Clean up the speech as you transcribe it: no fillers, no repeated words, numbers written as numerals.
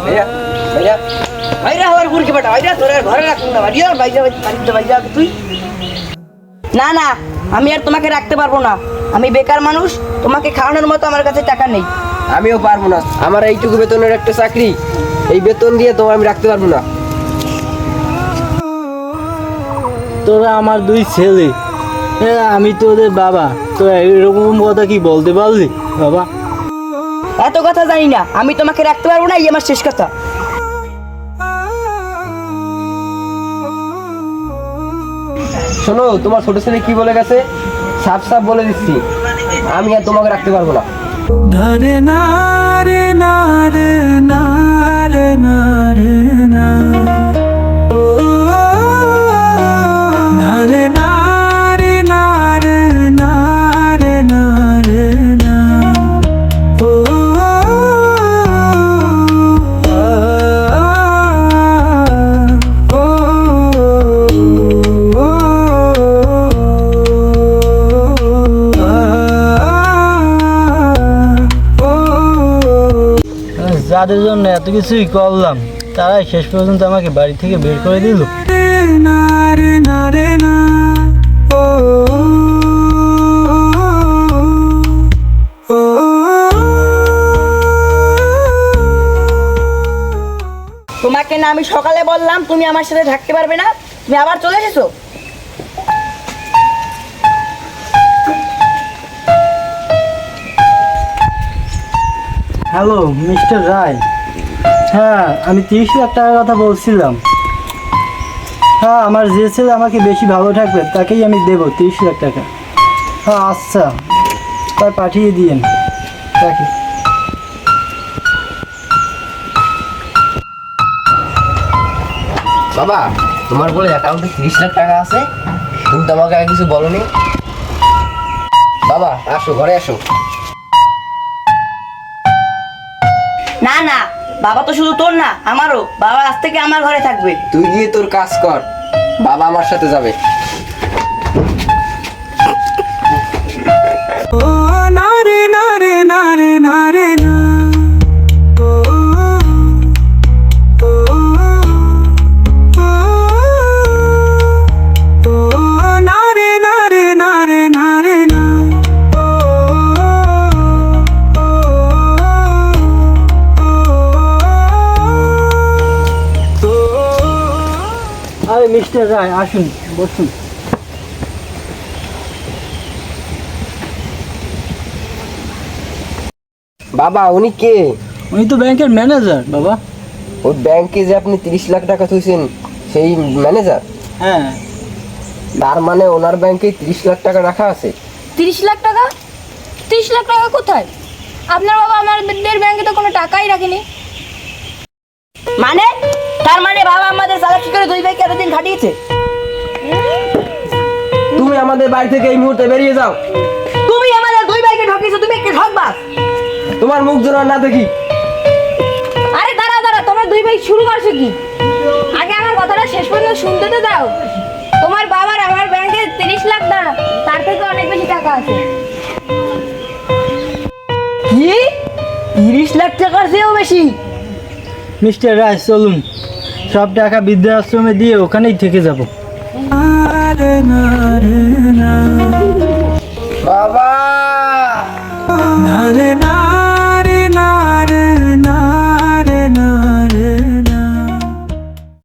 ভাইয়া ভাইয়া ভাইরা হওয়ার বুড়কি বেটা ভাইরা তোর আর ঘরে রাখুন না ভাইয়া ভাইয়া বাড়িতে ভাইয়া তুই না না আমি আর তোমাকে রাখতে পারবো না আমি বেকার মানুষ তোমাকে খাওয়ানোর মতো আমার কাছে টাকা নেই আমিও পারবো না আমার এইটুকু বেতনের একটা চাকরি এই বেতন দিয়ে তোমার আমি রাখতে পারবো না তোরা আমার দুই ছেলে আমি তোদের বাবা তো এরকম কথা কি বলতে পারলি বাবা এত কথা জানি না আমি তোমাকে রাখতে পারবো না এই আমার শেষ কথা শোনো তোমার ছোট ছেলে কি বলে গেছে সাফ সাফ বলে দিচ্ছি আমি আর তোমাকে রাখতে পারবো না রে না রে না রে না রে না রে না রে না রে না রে না রে না রে না যাদের জন্য এত কিছুই করলাম তারাই শেষ পর্যন্ত আমাকে বাড়ি থেকে বের করে দিল তোমাকে না আমি সকালে বললাম তুমি আমার সাথে থাকতে পারবে না তুমি আবার চলে এসেছো হ্যালো মিস্টার রায় হ্যাঁ আমি 30 লাখ টাকার কথা বলছিলাম হ্যাঁ আমার যে ছেলে আমাকে বেশি ভালো থাকবে তাকেই আমি দেবো 30 লাখ টাকা হ্যাঁ আচ্ছা তাই পাঠিয়ে দিয়েন তাকে বাবা তোমার বলে অ্যাকাউন্টে 30 লাখ টাকা আছে তুমি তো আমাকে আগে কিছু বলোনি বাবা আসো ঘরে আসো না না বাবা তো শুধু তোর না আমারও বাবা আজ থেকে আমার ঘরে থাকবে তুই গিয়ে তোর কাজ কর বাবা আমার সাথে যাবে আরে মিস্টার রায় আসুন বসুন বাবা উনি কে উনি তো ব্যাংকের ম্যানেজার বাবা ওই ব্যাংকে যে আপনি 30 লাখ টাকা থুইছেন সেই ম্যানেজার হ্যাঁ তার মানে ওনার ব্যাংকে 30 লাখ টাকা রাখা আছে 30 লাখ টাকা 30 লাখ টাকা কোথায় আপনার বাবা আমাদের ব্যাংকে তো কোনো টাকাই রাখেনি মানে তার মানে বাবা আমাদের চালাকি করে দুই ভাইকে এতদিন খাটিয়েছে তুমি আমাদের বাড়ি থেকে এই মুহূর্তে বেরিয়ে যাও তুমি আমাদের দুই ভাইকে ঠকিয়েছো তুমি একটু ঠকবা তোমার মুখ যেন আর না দেখি আরে দাঁড়াও দাঁড়াও তোমার দুই ভাই শুরু করছো কি আগে আমার কথাটা শেষ পর্যন্ত শুনতে তো দাও তোমার বাবার আমার ব্যাংকে 30 লাখ না তার থেকে অনেক বেশি টাকা আছে কি 30 লাখ টাকার চেয়েও বেশি মিস্টার রায় চলুন সব টাকা বৃদ্ধাশ্রমে দিয়ে ওখানেই থেকে যাব বাবা